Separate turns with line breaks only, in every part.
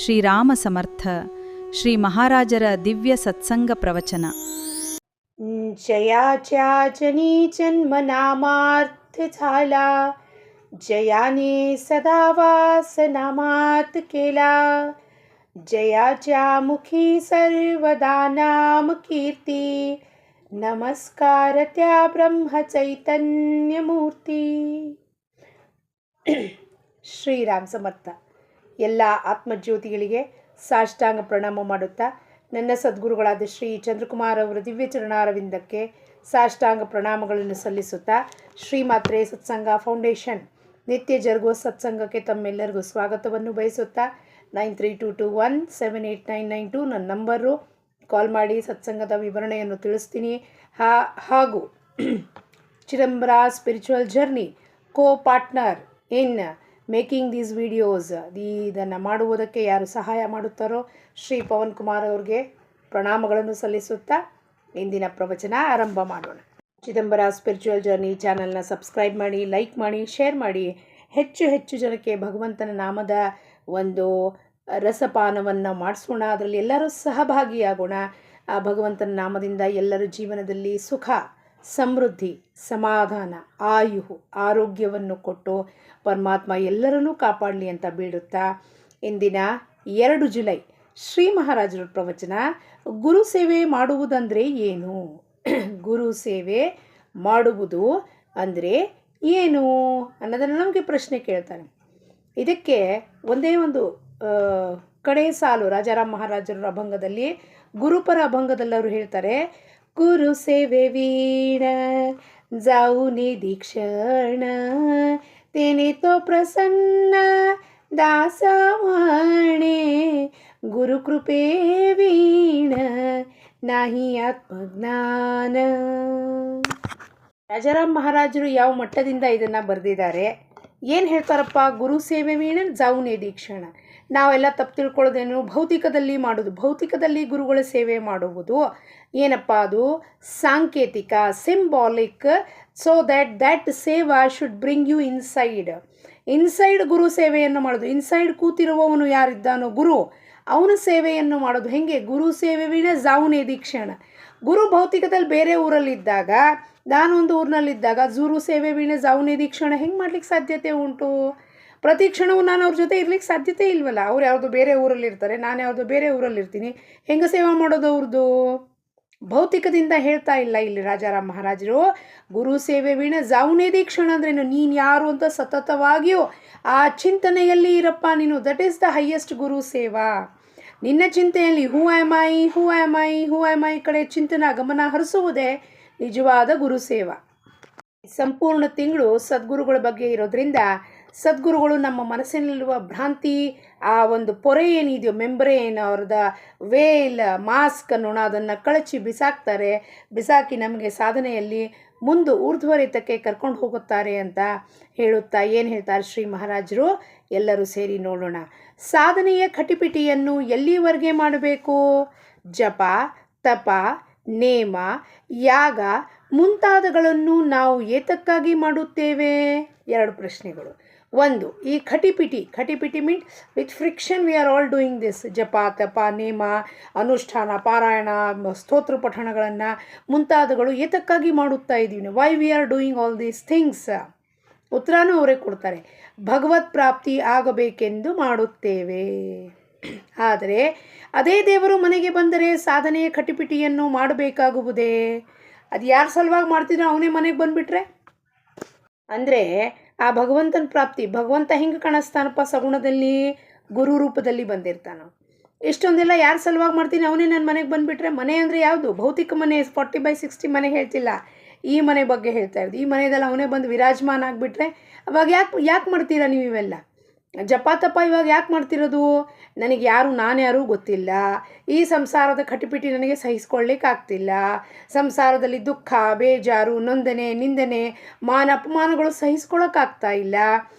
ಶ್ರೀರಾಮ ಸಮರ್ಥ ಶ್ರೀ ಮಹಾರಾಜರ ದಿವ್ಯ ಸತ್ಸಂಗ ಪ್ರವಚನ.
जयाच्या जन्मनामार्थ झाला, जयाने सदा वास नामात केला. जयाच्या मुखी सर्वदा नाम कीर्ती, नमस्कार त्या ब्रह्म चैतन्य मूर्ती. ಶ್ರೀರಾಮ ಸಮರ್ಥ. ಎಲ್ಲ ಆತ್ಮಜ್ಯೋತಿಗಳಿಗೆ ಸಾಷ್ಟಾಂಗ ಪ್ರಣಾಮ ಮಾಡುತ್ತಾ ನನ್ನ ಸದ್ಗುರುಗಳಾದ ಶ್ರೀ ಚಂದ್ರಕುಮಾರ್ ಅವರ ದಿವ್ಯ ಚರಣಾರವಿಂದಕ್ಕೆ ಸಾಷ್ಟಾಂಗ ಪ್ರಣಾಮಗಳನ್ನು ಸಲ್ಲಿಸುತ್ತಾ ಶ್ರೀಮಾತ್ರೆ ಸತ್ಸಂಗ ಫೌಂಡೇಶನ್ ನಿತ್ಯ ಜರುಗುವ ಸತ್ಸಂಗಕ್ಕೆ ತಮ್ಮೆಲ್ಲರಿಗೂ ಸ್ವಾಗತವನ್ನು ಬಯಸುತ್ತಾ 9321789992 ನನ್ನ ನಂಬರು. ಕಾಲ್ ಮಾಡಿ ಸತ್ಸಂಗದ ವಿವರಣೆಯನ್ನು ತಿಳಿಸ್ತೀನಿ. ಹಾಗೂ Chidambara spiritual journey co partner in making these videos, ಇದನ್ನು ಮಾಡುವುದಕ್ಕೆ ಯಾರು ಸಹಾಯ ಮಾಡುತ್ತಾರೋ ಶ್ರೀ ಪವನ್ ಕುಮಾರ್ ಅವ್ರಿಗೆ ಪ್ರಣಾಮಗಳನ್ನು ಸಲ್ಲಿಸುತ್ತಾ ಇಂದಿನ ಪ್ರವಚನ ಆರಂಭ ಮಾಡೋಣ. ಚಿದಂಬರ ಸ್ಪಿರಿಚುವಲ್ ಜರ್ನಿ ಚಾನಲ್ನ ಸಬ್ಸ್ಕ್ರೈಬ್ ಮಾಡಿ, ಲೈಕ್ ಮಾಡಿ, ಶೇರ್ ಮಾಡಿ. ಹೆಚ್ಚು ಹೆಚ್ಚು ಜನಕ್ಕೆ ಭಗವಂತನ ನಾಮದ ಒಂದು ರಸಪಾನವನ್ನು ಮಾಡಿಸೋಣ. ಅದರಲ್ಲಿ ಎಲ್ಲರೂ ಸಹಭಾಗಿಯಾಗೋಣ. ಆ ಭಗವಂತನ ನಾಮದಿಂದ ಎಲ್ಲರ ಜೀವನದಲ್ಲಿ ಸುಖ, ಸಮೃದ್ಧಿ, ಸಮಾಧಾನ, ಆಯು, ಆರೋಗ್ಯವನ್ನು ಕೊಟ್ಟು ಪರಮಾತ್ಮ ಎಲ್ಲರನ್ನೂ ಕಾಪಾಡಲಿ ಅಂತ ಬೇಡುತ್ತಾ ಇಂದಿನ 2 ಜುಲೈ ಶ್ರೀ ಮಹಾರಾಜರ ಪ್ರವಚನ, ಗುರು ಸೇವೆ ಮಾಡುವುದಂದರೆ ಏನು? ಗುರು ಸೇವೆ ಮಾಡುವುದು ಅಂದರೆ ಏನು ಅನ್ನೋದನ್ನು ನಮಗೆ ಪ್ರಶ್ನೆ ಕೇಳ್ತಾನೆ. ಇದಕ್ಕೆ ಒಂದೇ ಒಂದು ಕಡೆ ಸಾಲು ರಾಜಾರಾಮ್ ಮಹಾರಾಜರ ಅಭಂಗದಲ್ಲಿ, ಗುರುಪರ ಅಭಂಗದಲ್ಲಿ ಅವರು ಹೇಳ್ತಾರೆ, ಗುರು ಸೇವೆ ವೀಣ ಜಾऊनी दीक्षण, तेने तो प्रसन्न दासावाणे, गुरु कृपे वीण नाही ಆತ್ಮಜ್ಞಾನ. ರಾಜಾರಾಮ್ ಮಹಾರಾಜರು ಯಾವ ಮಟ್ಟದಿಂದ ಇದನ್ನು ಬರೆದಿದ್ದಾರೆ, ಏನು ಹೇಳ್ತಾರಪ್ಪ? ಗುರು ಸೇವೆ ವೀಣ ಜಾऊनी ದೀಕ್ಷಣ. ನಾವೆಲ್ಲ ತಪ್ಪು ತಿಳ್ಕೊಳ್ಳೋದೇನು? ಭೌತಿಕದಲ್ಲಿ ಮಾಡೋದು, ಭೌತಿಕದಲ್ಲಿ ಗುರುಗಳ ಸೇವೆ ಮಾಡುವುದು ಏನಪ್ಪ? ಅದು ಸಾಂಕೇತಿಕ, ಸಿಂಬಾಲಿಕ್. ಸೊ ದ್ಯಾಟ್ ಸೇವಾ ಶುಡ್ ಬ್ರಿಂಗ್ ಯು ಇನ್ಸೈಡ್ ಗುರು ಸೇವೆಯನ್ನು ಮಾಡೋದು. ಇನ್ಸೈಡ್ ಕೂತಿರುವವನು ಯಾರಿದ್ದಾನೋ ಗುರು, ಅವನ ಸೇವೆಯನ್ನು ಮಾಡೋದು. ಹೆಂಗೆ? ಗುರು ಸೇವೆ ವೀಣ ಜಾऊनी ದೀಕ್ಷಣ. ಗುರು ಭೌತಿಕದಲ್ಲಿ ಬೇರೆ ಊರಲ್ಲಿದ್ದಾಗ, ನಾನೊಂದು ಊರಿನಲ್ಲಿದ್ದಾಗ ಗುರು ಸೇವೆ ವೀಣ ಜಾऊनी ದೀಕ್ಷಣ ಹೆಂಗೆ ಮಾಡ್ಲಿಕ್ಕೆ ಸಾಧ್ಯತೆ ಉಂಟು? ಪ್ರತಿ ಕ್ಷಣವೂ ನಾನು ಅವ್ರ ಜೊತೆ ಇರ್ಲಿಕ್ಕೆ ಸಾಧ್ಯತೆ ಇಲ್ವಲ್ಲ. ಅವ್ರು ಯಾವುದೋ ಬೇರೆ ಊರಲ್ಲಿರ್ತಾರೆ, ನಾನು ಯಾವುದೋ ಬೇರೆ ಊರಲ್ಲಿರ್ತೀನಿ. ಹೆಂಗೆ ಸೇವೆ ಮಾಡೋದು ಅವ್ರದ್ದು? ಭೌತಿಕದಿಂದ ಹೇಳ್ತಾ ಇಲ್ಲ ಇಲ್ಲಿ ರಾಜಾರಾಮ್ ಮಹಾರಾಜರು. ಗುರು ಸೇವೆ ವೀಣ ಜಾऊनी ದೀಕ್ಷಣ ಅಂದ್ರೇನು? ನೀನು ಯಾರು ಅಂತ ಸತತವಾಗಿಯೂ ಆ ಚಿಂತನೆಯಲ್ಲಿ ಇರಪ್ಪ ನೀನು. ದಟ್ ಈಸ್ ದ ಹೈಯೆಸ್ಟ್ ಗುರು ಸೇವಾ. ನಿನ್ನ ಚಿಂತೆಯಲ್ಲಿ ಹೂ ಆಮ್ ಐ ಕಡೆ ಚಿಂತನ ಗಮನ ಹರಿಸುವುದೇ ನಿಜವಾದ ಗುರು ಸೇವಾ. ಸಂಪೂರ್ಣ ತಿಂಗಳು ಸದ್ಗುರುಗಳ ಬಗ್ಗೆ ಇರೋದ್ರಿಂದ ಸದ್ಗುರುಗಳು ನಮ್ಮ ಮನಸ್ಸಿನಲ್ಲಿರುವ ಭ್ರಾಂತಿ, ಆ ಒಂದು ಪೊರೆ ಏನಿದೆಯೋ, ಮೆಂಬ್ರೇನ್, ಅವ್ರದ್ದು ವೇಲ್, ಮಾಸ್ಕ್ ಅನ್ನೋಣ, ಅದನ್ನು ಕಳಚಿ ಬಿಸಾಕ್ತಾರೆ. ಬಿಸಾಕಿ ನಮಗೆ ಸಾಧನೆಯಲ್ಲಿ ಮುಂದೆ ಊರ್ಧ್ವರಿತಕ್ಕೆ ಕರ್ಕೊಂಡು ಹೋಗುತ್ತಾರೆ ಅಂತ ಹೇಳುತ್ತಾ ಏನು ಹೇಳ್ತಾರೆ ಶ್ರೀ ಮಹಾರಾಜರು, ಎಲ್ಲರೂ ಸೇರಿ ನೋಡೋಣ. ಸಾಧನೆಯ ಕಟಿಪಿಟಿಯನ್ನು ಎಲ್ಲಿವರೆಗೆ ಮಾಡಬೇಕು? ಜಪ, ತಪ, ನೇಮ, ಯಾಗ ಮುಂತಾದಗಳನ್ನು ನಾವು ಏತಕ್ಕಾಗಿ ಮಾಡುತ್ತೇವೆ? 2 ಪ್ರಶ್ನೆಗಳು. ಒಂದು, ಈ ಕಟಿಪಿಟಿ mean with friction we are all doing this. ಜಪ, ತಪ, ನೇಮ, ಅನುಷ್ಠಾನ, ಪಾರಾಯಣ, ಸ್ತೋತ್ರ ಪಠಣಗಳನ್ನು ಮುಂತಾದಗಳು ಏತಕ್ಕಾಗಿ ಮಾಡುತ್ತಾ ಇದ್ದೀವಿ? Why we are doing all these things? ಉತ್ತರನೂ ಅವರೇ ಕೊಡ್ತಾರೆ. ಭಗವತ್ ಪ್ರಾಪ್ತಿ ಆಗಬೇಕೆಂದು ಮಾಡುತ್ತೇವೆ. ಆದರೆ ಅದೇ ದೇವರು ಮನೆಗೆ ಬಂದರೆ ಸಾಧನೆಯ ಕಟಿಪಿಟಿಯನ್ನು ಮಾಡಬೇಕಾಗುವುದೇ? ಅದು ಯಾರ ಸಲುವಾಗಿ ಮಾಡ್ತಿದ್ರು? ಅವನೇ ಮನೆಗೆ ಬಂದುಬಿಟ್ರೆ ಅಂದರೆ ಆ ಭಗವಂತನ ಪ್ರಾಪ್ತಿ. ಭಗವಂತ ಹೆಂಗೆ ಕಾಣಿಸ್ತಾನಪ್ಪ? ಸಗುಣದಲ್ಲಿ, ಗುರು ರೂಪದಲ್ಲಿ ಬಂದಿರ್ತಾನ. ಇಷ್ಟೊಂದೆಲ್ಲ ಯಾರ ಸಲುವಾಗಿ ಮಾಡ್ತೀನಿ? ಅವನೇ ನನ್ನ ಮನೆಗೆ ಬಂದುಬಿಟ್ರೆ. ಮನೆ ಅಂದರೆ ಯಾವುದು? ಭೌತಿಕ ಮನೆ, 40/60 ಮನೆ ಹೇಳ್ತಿಲ್ಲ, ಈ ಮನೆ ಬಗ್ಗೆ ಹೇಳ್ತಾ ಇರೋದು. ಈ ಮನೆಯದೆಲ್ಲ ಅವನೇ ಬಂದು ವಿರಾಜಮಾನ ಆಗಿಬಿಟ್ರೆ ಅವಾಗ ಯಾಕೆ ಮಾಡ್ತೀರಾ ನೀವು ಇವೆಲ್ಲ? ಜಪ ತಪ ಇವಾಗ ಯಾಕೆ ಮಾಡ್ತಿರೋದು? ನನಗೆ ನಾನ್ಯಾರೂ ಗೊತ್ತಿಲ್ಲ, ಈ ಸಂಸಾರದ ಕಟಿಪಿಟಿ ನನಗೆ ಸಹಿಸ್ಕೊಳ್ಳಿಕ್ಕಾಗ್ತಿಲ್ಲ, ಸಂಸಾರದಲ್ಲಿ ದುಃಖ, ಬೇಜಾರು, ನೊಂದನೆ, ನಿಂದನೆ, ಮಾನ ಅಪಮಾನಗಳು ಸಹಿಸ್ಕೊಳ್ಳೋಕ್ಕಾಗ್ತಾ ಇಲ್ಲ.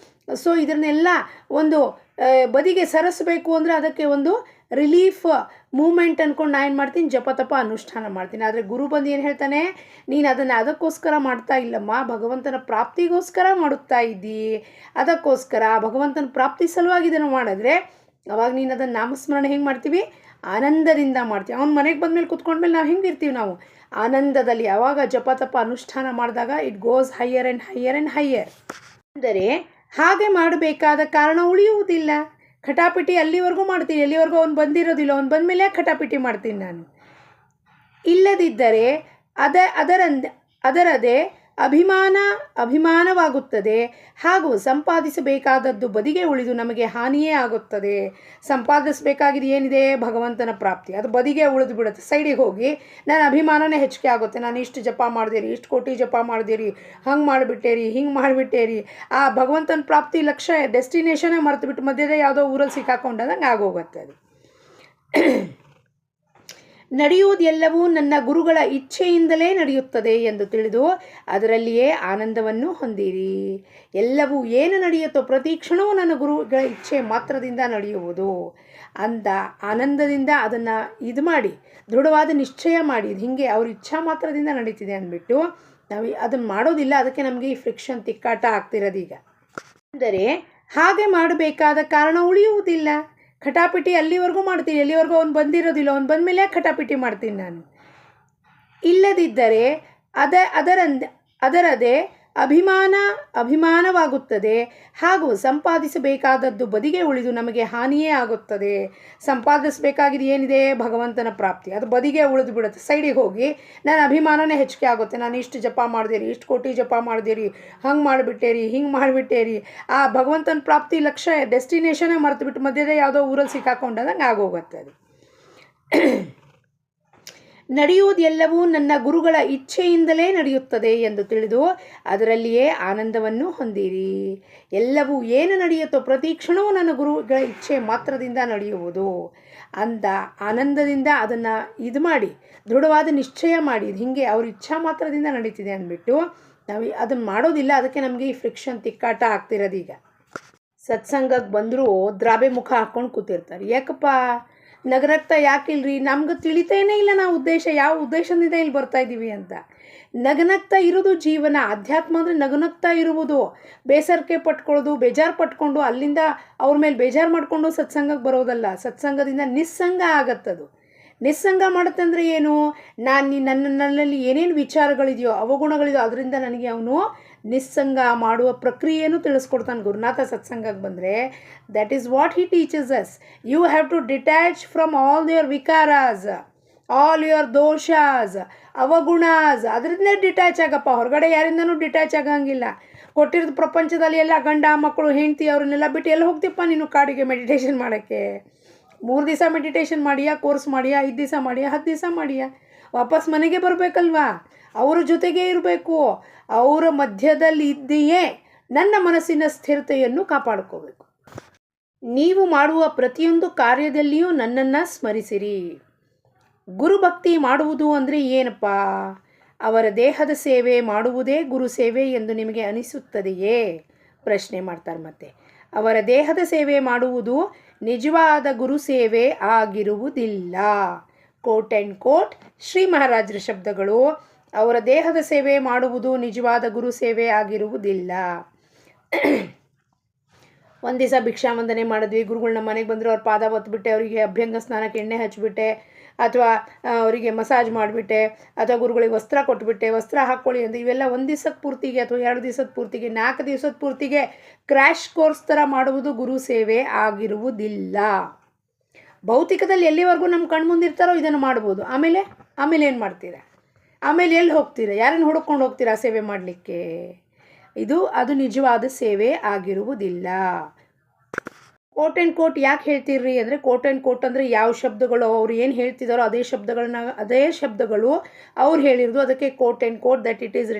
ಸೊ ಇದನ್ನೆಲ್ಲ ಒಂದು ಬದಿಗೆ ಸರಿಸಬೇಕು ಅಂದರೆ ಅದಕ್ಕೆ ಒಂದು ರಿಲೀಫ್ ಮೂಮೆಂಟ್ ಅಂದ್ಕೊಂಡು ನಾನು ಏನು ಮಾಡ್ತೀನಿ? ಜಪ ತಪ ಅನುಷ್ಠಾನ ಮಾಡ್ತೀನಿ. ಆದರೆ ಗುರು ಬಂದು ಏನು ಹೇಳ್ತಾನೆ? ನೀನು ಅದನ್ನು ಅದಕ್ಕೋಸ್ಕರ ಮಾಡ್ತಾ ಇಲ್ಲಮ್ಮ, ಭಗವಂತನ ಪ್ರಾಪ್ತಿಗೋಸ್ಕರ ಮಾಡುತ್ತಾ ಇದ್ದಿ. ಅದಕ್ಕೋಸ್ಕರ ಭಗವಂತನ ಪ್ರಾಪ್ತಿ ಸಲುವಾಗಿ ಇದನ್ನು ಮಾಡಿದ್ರೆ ಅವಾಗ ನೀನು ಅದನ್ನು ನಾಮಸ್ಮರಣೆ ಹೆಂಗೆ ಮಾಡ್ತೀವಿ, ಆನಂದದಿಂದ ಮಾಡ್ತೀವಿ. ಅವ್ನ ಮನೆಗೆ ಬಂದಮೇಲೆ ಕೂತ್ಕೊಂಡ್ಮೇಲೆ ನಾವು ಹೆಂಗಿರ್ತೀವಿ, ನಾವು ಆನಂದದಲ್ಲಿ. ಯಾವಾಗ ಜಪ ತಪ ಅನುಷ್ಠಾನ ಮಾಡಿದಾಗ it goes higher and higher and higher. ಅಂದರೆ ಹಾಗೆ ಮಾಡಬೇಕಾದ ಕಾರಣ ಉಳಿಯುವುದಿಲ್ಲ. ಖಟಾಪಿಟಿ ಅಲ್ಲಿವರೆಗೂ ಮಾಡ್ತೀನಿ, ಎಲ್ಲಿವರೆಗೂ ಅವ್ನು ಬಂದಿರೋದಿಲ್ಲ, ಅವ್ನು ಬಂದಮೇಲೆ ಯಾಕೆ ಖಟಾಪಿಟಿ ಮಾಡ್ತೀನಿ ನಾನು. ಇಲ್ಲದಿದ್ದರೆ ಅದರದೇ ಅಭಿಮಾನವಾಗುತ್ತದೆ, ಹಾಗೂ ಸಂಪಾದಿಸಬೇಕಾದದ್ದು ಬದಿಗೆ ಉಳಿದು ನಮಗೆ ಹಾನಿಯೇ ಆಗುತ್ತದೆ. ಸಂಪಾದಿಸಬೇಕಾಗಿದೆ ಏನಿದೆ, ಭಗವಂತನ ಪ್ರಾಪ್ತಿ, ಅದು ಬದಿಗೆ ಉಳಿದು ಬಿಡುತ್ತೆ, ಸೈಡಿಗೆ ಹೋಗಿ ನನ್ನ ಅಭಿಮಾನನೇ ಹೆಚ್ಚಿಗೆ ಆಗುತ್ತೆ. ನಾನು ಇಷ್ಟು ಜಪ ಮಾಡಿದೇರಿ, ಇಷ್ಟು ಕೋಟಿ ಜಪ ಮಾಡಿದೇರಿ, ಹಂಗೆ ಮಾಡಿಬಿಟ್ಟೇರಿ, ಹಿಂಗೆ ಮಾಡಿಬಿಟ್ಟೇರಿ, ಆ ಭಗವಂತನ ಪ್ರಾಪ್ತಿ ಲಕ್ಷ್ಯ ಡೆಸ್ಟಿನೇಷನೇ ಮರೆತುಬಿಟ್ಟು ಮಧ್ಯದ ಯಾವುದೋ ಊರಲ್ಲಿ ಸಿಕ್ಕಾಕೊಂಡಂಗೆ ಆಗೋಗುತ್ತೆ. ಅದು ನಡೆಯುವುದೆಲ್ಲವೂ ನನ್ನ ಗುರುಗಳ ಇಚ್ಛೆಯಿಂದಲೇ ನಡೆಯುತ್ತದೆ ಎಂದು ತಿಳಿದು ಅದರಲ್ಲಿಯೇ ಆನಂದವನ್ನು ಹೊಂದಿರಿ. ಎಲ್ಲವೂ ಏನು ನಡೆಯುತ್ತೋ ಪ್ರತಿ ಕ್ಷಣವೂ ನನ್ನ ಗುರುಗಳ ಇಚ್ಛೆ ಮಾತ್ರದಿಂದ ನಡೆಯುವುದು ಅಂತ ಆನಂದದಿಂದ ಅದನ್ನು ಇದು ಮಾಡಿ, ದೃಢವಾದ ನಿಶ್ಚಯ ಮಾಡಿ, ಹೀಗೆ ಅವ್ರ ಇಚ್ಛಾ ಮಾತ್ರದಿಂದ ನಡೀತಿದೆ ಅಂದ್ಬಿಟ್ಟು ನಾವು ಅದನ್ನು ಮಾಡೋದಿಲ್ಲ. ಅದಕ್ಕೆ ನಮಗೆ ಈ ಫ್ರಿಕ್ಷನ್, ತಿಕ್ಕಾಟ ಆಗ್ತಿರೋದೀಗ. ಅಂದರೆ ಹಾಗೆ ಮಾಡಬೇಕಾದ ಕಾರಣ ಉಳಿಯುವುದಿಲ್ಲ. ಖಟಾಪಿಟಿ ಅಲ್ಲಿವರೆಗೂ ಮಾಡ್ತೀನಿ, ಎಲ್ಲಿವರೆಗೂ ಅವ್ನು ಬಂದಿರೋದಿಲ್ಲ, ಅವ್ನು ಬಂದಮೇಲೆ ಯಾಕೆ ಖಟಾಪಿಟಿ ಮಾಡ್ತೀನಿ ನಾನು. ಇಲ್ಲದಿದ್ದರೆ ಅದರದೇ ಅಭಿಮಾನವಾಗುತ್ತದೆ, ಹಾಗೂ ಸಂಪಾದಿಸಬೇಕಾದದ್ದು ಬದಿಗೆ ಉಳಿದು ನಮಗೆ ಹಾನಿಯೇ ಆಗುತ್ತದೆ. ಸಂಪಾದಿಸಬೇಕಾಗಿದೆ ಏನಿದೆ, ಭಗವಂತನ ಪ್ರಾಪ್ತಿ, ಅದು ಬದಿಗೆ ಉಳಿದು ಬಿಡುತ್ತೆ, ಸೈಡಿಗೆ ಹೋಗಿ ನನ್ನ ಅಭಿಮಾನನೇ ಹೆಚ್ಚಿಗೆ ಆಗುತ್ತೆ. ನಾನು ಇಷ್ಟು ಜಪ ಮಾಡಿದೇರಿ, ಇಷ್ಟು ಕೋಟಿ ಜಪ ಮಾಡಿದೇರಿ, ಹಂಗೆ ಮಾಡಿಬಿಟ್ಟೇರಿ, ಹಿಂಗೆ ಮಾಡಿಬಿಟ್ಟೇರಿ, ಆ ಭಗವಂತನ ಪ್ರಾಪ್ತಿ ಲಕ್ಷ್ಯ ಡೆಸ್ಟಿನೇಷನೇ ಮರೆತುಬಿಟ್ಟು ಮಧ್ಯದ ಯಾವುದೋ ಊರಲ್ಲಿ ಸಿಕ್ಕಾಕೊಂಡಂಗೆ ಆಗೋಗುತ್ತೆ. ಅದು ನಡೆಯುವುದೆಲ್ಲವೂ ನನ್ನ ಗುರುಗಳ ಇಚ್ಛೆಯಿಂದಲೇ ನಡೆಯುತ್ತದೆ ಎಂದು ತಿಳಿದು ಅದರಲ್ಲಿಯೇ ಆನಂದವನ್ನು ಹೊಂದಿರಿ. ಎಲ್ಲವೂ ಏನು ನಡೆಯುತ್ತೋ ಪ್ರತಿ ಕ್ಷಣವೂ ನನ್ನ ಗುರುಗಳ ಇಚ್ಛೆ ಮಾತ್ರದಿಂದ ನಡೆಯುವುದು ಅಂತ ಆನಂದದಿಂದ ಅದನ್ನು ಇದು ಮಾಡಿ, ದೃಢವಾದ ನಿಶ್ಚಯ ಮಾಡಿ, ಹೀಗೆ ಅವ್ರ ಇಚ್ಛಾ ಮಾತ್ರದಿಂದ ನಡೀತಿದೆ ಅಂದ್ಬಿಟ್ಟು ನಾವು ಅದನ್ನು ಮಾಡೋದಿಲ್ಲ. ಅದಕ್ಕೆ ನಮಗೆ ಈ ಫ್ರಿಕ್ಷನ್, ತಿಕ್ಕಾಟ ಆಗ್ತಿರೋದೀಗ. ಸತ್ಸಂಗಕ್ಕೆ ಬಂದರೂ ದ್ರಾಬೆ ಮುಖ ಹಾಕ್ಕೊಂಡು ಕೂತಿರ್ತಾರೆ. ಯಾಕಪ್ಪ ನಗನಗ್ತಾ ಯಾಕಿಲ್ರಿ, ನಮ್ಗೆ ತಿಳಿತೇನೇ ಇಲ್ಲ ನಾವು ಯಾವ ಉದ್ದೇಶದಿಂದ ಇಲ್ಲಿ ಬರ್ತಾ ಇದ್ದೀವಿ ಅಂತ. ನಗನಗ್ತಾ ಇರೋದು ಜೀವನ. ಅಧ್ಯಾತ್ಮ ಅಂದರೆ ನಗನಗ್ತಾ ಇರುವುದು. ಬೇಸರಿಕೆ ಪಟ್ಕೊಳ್ಳೋದು, ಬೇಜಾರು ಪಟ್ಕೊಂಡು ಅಲ್ಲಿಂದ ಅವ್ರ ಮೇಲೆ ಬೇಜಾರು ಮಾಡಿಕೊಂಡು ಸತ್ಸಂಗಕ್ಕೆ ಬರೋದಲ್ಲ. ಸತ್ಸಂಗದಿಂದ ನಿಸ್ಸಂಗ ಆಗತ್ತದು. ನಿಸ್ಸಂಗ ಮಾಡುತ್ತೆ ಅಂದರೆ ಏನು, ನನ್ನಲ್ಲಿ ಏನೇನು ವಿಚಾರಗಳಿದೆಯೋ, ಅವಗುಣಗಳಿದೆಯೋ, ಅದರಿಂದ ನನಗೆ ಅವನು ನಿಸ್ಸಂಗ ಮಾಡುವ ಪ್ರಕ್ರಿಯೆಯನ್ನು ತಿಳಿಸ್ಕೊಡ್ತಾನೆ ಗುರುನಾಥ. ಸತ್ಸಂಗಕ್ಕೆ ಬಂದರೆ that is what he teaches us. You have to detach from all your ವಿಕಾರಾಸ್, ಆಲ್ ಯುವರ್ ದೋಷಾಸ್, ಅವಗುಣಾಸ್. ಅದರಿಂದ ಡಿಟ್ಯಾಚ್ ಆಗಪ್ಪ, ಹೊರಗಡೆ ಯಾರಿಂದನೂ ಡಿಟ್ಯಾಚ್ ಆಗಂಗಿಲ್ಲ. ಕೊಟ್ಟಿರೋದು ಪ್ರಪಂಚದಲ್ಲಿ ಎಲ್ಲ ಗಂಡ ಮಕ್ಕಳು ಹೆಂಡತಿ ಅವ್ರನ್ನೆಲ್ಲ ಬಿಟ್ಟು ಎಲ್ಲಿ ಹೋಗ್ತಿಪ್ಪ ನೀನು ಕಾಡಿಗೆ ಮೆಡಿಟೇಷನ್ ಮಾಡೋಕ್ಕೆ. 3 ದಿವಸ ಮೆಡಿಟೇಷನ್ ಮಾಡಿಯಾ, ಕೋರ್ಸ್ ಮಾಡಿಯಾ, 5 ದಿವಸ ಮಾಡಿಯಾ, 10 ದಿವಸ ಮಾಡಿಯಾ, ವಾಪಸ್ ಮನೆಗೆ ಬರಬೇಕಲ್ವಾ. ಅವರ ಜೊತೆಗೇ ಇರಬೇಕು, ಅವರ ಮಧ್ಯದಲ್ಲಿ ಇದ್ದೀಯೇ ನನ್ನ ಮನಸ್ಸಿನ ಸ್ಥಿರತೆಯನ್ನು ಕಾಪಾಡ್ಕೋಬೇಕು. ನೀವು ಮಾಡುವ ಪ್ರತಿಯೊಂದು ಕಾರ್ಯದಲ್ಲಿಯೂ ನನ್ನನ್ನು ಸ್ಮರಿಸಿರಿ. ಗುರುಭಕ್ತಿ ಮಾಡುವುದು ಅಂದರೆ ಏನಪ್ಪ? ಅವರ ದೇಹದ ಸೇವೆ ಮಾಡುವುದೇ ಗುರು ಸೇವೆ ಎಂದು ನಿಮಗೆ ಅನಿಸುತ್ತದೆಯೇ? ಪ್ರಶ್ನೆ ಮಾಡ್ತಾರೆ. ಮತ್ತೆ ಅವರ ದೇಹದ ಸೇವೆ ಮಾಡುವುದು ನಿಜವಾದ ಗುರು ಸೇವೆ ಆಗಿರುವುದಿಲ್ಲ. ಕೋಟ್ ಆ್ಯಂಡ್ ಕೋಟ್ ಶ್ರೀ ಮಹಾರಾಜರ ಶಬ್ದಗಳು. ಅವರ ದೇಹದ ಸೇವೆ ಮಾಡುವುದು ನಿಜವಾದ ಗುರು ಸೇವೆ ಆಗಿರುವುದಿಲ್ಲ. ಒಂದು ದಿವಸ ಭಿಕ್ಷಾವಂದನೆ ಮಾಡಿದ್ವಿ. ಗುರುಗಳು ನಮ್ಮ ಮನೆಗೆ ಬಂದರು. ಅವ್ರ ಪಾದ ಒತ್ಬಿಟ್ಟೆ, ಅವರಿಗೆ ಅಭ್ಯಂಗ ಸ್ನಾನಕ್ಕೆ ಎಣ್ಣೆ ಹಚ್ಚಿಬಿಟ್ಟೆ, ಅಥವಾ ಅವರಿಗೆ ಮಸಾಜ್ ಮಾಡಿಬಿಟ್ಟೆ, ಅಥವಾ ಗುರುಗಳಿಗೆ ವಸ್ತ್ರ ಕೊಟ್ಬಿಟ್ಟೆ, ವಸ್ತ್ರ ಹಾಕ್ಕೊಳ್ಳಿ ಅಂತ. ಇವೆಲ್ಲ 1 ದಿವಸದ ಪೂರ್ತಿಗೆ ಅಥವಾ 2 ದಿವಸದ ಪೂರ್ತಿಗೆ, 4 ದಿವಸದ ಪೂರ್ತಿಗೆ ಕ್ರ್ಯಾಶ್ ಕೋರ್ಸ್ ಥರ ಮಾಡುವುದು ಗುರು ಸೇವೆ ಆಗಿರುವುದಿಲ್ಲ. ಭೌತಿಕದಲ್ಲಿ ಎಲ್ಲಿವರೆಗೂ ನಮ್ಮ ಕಣ್ಮುಂದಿರ್ತಾರೋ ಇದನ್ನು ಮಾಡ್ಬೋದು. ಆಮೇಲೆ ಏನು ಮಾಡ್ತೀರಾ? ಆಮೇಲೆ ಎಲ್ಲಿ ಹೋಗ್ತೀರಾ? ಯಾರನ್ನು ಹುಡುಕೊಂಡು ಹೋಗ್ತೀರಾ ಸೇವೆ ಮಾಡಲಿಕ್ಕೆ? ಅದು ನಿಜವಾದ ಸೇವೆ ಆಗಿರುವುದಿಲ್ಲ. ಕೋಟ್ ಆ್ಯಂಡ್ ಕೋಟ್ ಯಾಕೆ ಹೇಳ್ತೀರ್ರಿ ಅಂದರೆ, ಕೋಟ್ ಆ್ಯಂಡ್ ಕೋಟ್ ಅಂದರೆ ಯಾವ ಶಬ್ದಗಳು ಅವ್ರು ಏನು ಹೇಳ್ತಿದ್ದಾರೋ ಅದೇ ಶಬ್ದಗಳು ಅವ್ರು ಹೇಳಿರೋದು. ಅದಕ್ಕೆ quote and quote that it is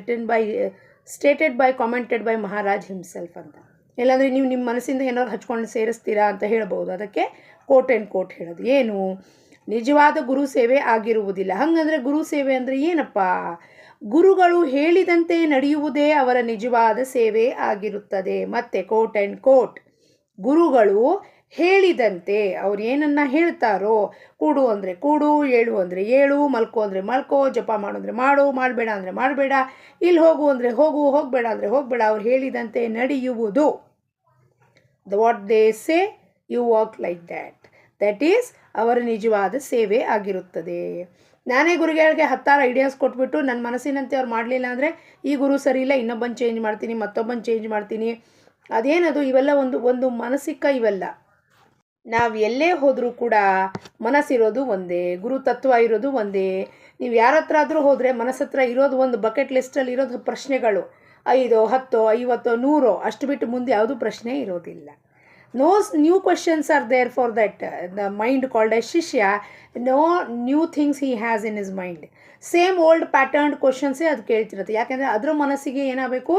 stated by commented by Maharaj himself ಅಂತ. ಇಲ್ಲಾಂದರೆ ನೀವು ನಿಮ್ಮ ಮನಸ್ಸಿಂದ ಏನಾದ್ರು ಹಚ್ಕೊಂಡು ಸೇರಿಸ್ತೀರಾ ಅಂತ ಹೇಳ್ಬೋದು. ಅದಕ್ಕೆ ಕೋಟ್ ಆ್ಯಂಡ್ ಕೋಟ್ ಹೇಳೋದು. ಏನು? ನಿಜವಾದ ಗುರು ಸೇವೆ ಆಗಿರುವುದಿಲ್ಲ. ಹಾಗಂದರೆ ಗುರು ಸೇವೆ ಅಂದರೆ ಏನಪ್ಪ? ಗುರುಗಳು ಹೇಳಿದಂತೆ ನಡೆಯುವುದೇ ಅವರ ನಿಜವಾದ ಸೇವೆ ಆಗಿರುತ್ತದೆ. ಮತ್ತು ಕೋಟ್ ಆ್ಯಂಡ್ ಕೋಟ್, ಗುರುಗಳು ಹೇಳಿದಂತೆ ಅವ್ರು ಏನನ್ನ ಹೇಳ್ತಾರೋ, ಕೂಡು ಅಂದರೆ ಕೂಡು, ಏಳು ಅಂದರೆ ಏಳು, ಮಲ್ಕೋ ಅಂದರೆ ಮಲ್ಕೋ, ಜಪ ಮಾಡು ಅಂದರೆ ಮಾಡು, ಮಾಡಬೇಡ ಅಂದರೆ ಮಾಡಬೇಡ, ಇಲ್ಲಿ ಹೋಗು ಅಂದರೆ ಹೋಗು, ಹೋಗಬೇಡ ಅಂದರೆ ಹೋಗಬೇಡ, ಅವ್ರು ಹೇಳಿದಂತೆ ನಡೆಯುವುದು. What they say you walk like that is ಅವರ ನಿಜವಾದ ಸೇವೆ ಆಗಿರುತ್ತದೆ. ನಾನೇ ಗುರುಗಳಿಗೆ 10 ಐಡಿಯಾಸ್ ಕೊಟ್ಬಿಟ್ಟು ನನ್ನ ಮನಸ್ಸಿನಂತೆ ಅವ್ರು ಮಾಡಲಿಲ್ಲ ಅಂದರೆ ಈ ಗುರು ಸರಿ ಇಲ್ಲ, ಇನ್ನೊಬ್ಬನ ಚೇಂಜ್ ಮಾಡ್ತೀನಿ, ಮತ್ತೊಬ್ಬನ ಚೇಂಜ್ ಮಾಡ್ತೀನಿ. ಅದೇನದು, ಇವೆಲ್ಲ ಒಂದು ಮಾನಸಿಕ. ಇವೆಲ್ಲ ನಾವು ಎಲ್ಲೇ ಹೋದರೂ ಕೂಡ ಮನಸ್ಸಿರೋದು ಒಂದೇ, ಗುರು ತತ್ವ ಇರೋದು ಒಂದೇ. ನೀವು ಯಾರ ಹತ್ರ ಆದರೂ ಹೋದರೆ ಮನಸ್ಸತ್ರ ಇರೋದು ಒಂದು ಬಕೆಟ್ ಲಿಸ್ಟಲ್ಲಿ ಇರೋದು ಪ್ರಶ್ನೆಗಳು 5, 10, 50, 100 ಅಷ್ಟು ಬಿಟ್ಟು ಮುಂದೆ ಯಾವುದೂ ಪ್ರಶ್ನೆ ಇರೋದಿಲ್ಲ. No new questions are there for that the mind called a ಶಿಷ್ಯ. No new things he has in his mind. Same old patterned ಕ್ವಶನ್ಸೇ ಅದು ಕೇಳ್ತಿರುತ್ತೆ. ಯಾಕೆಂದರೆ ಅದ್ರ ಮನಸ್ಸಿಗೆ ಏನಾಗಬೇಕು,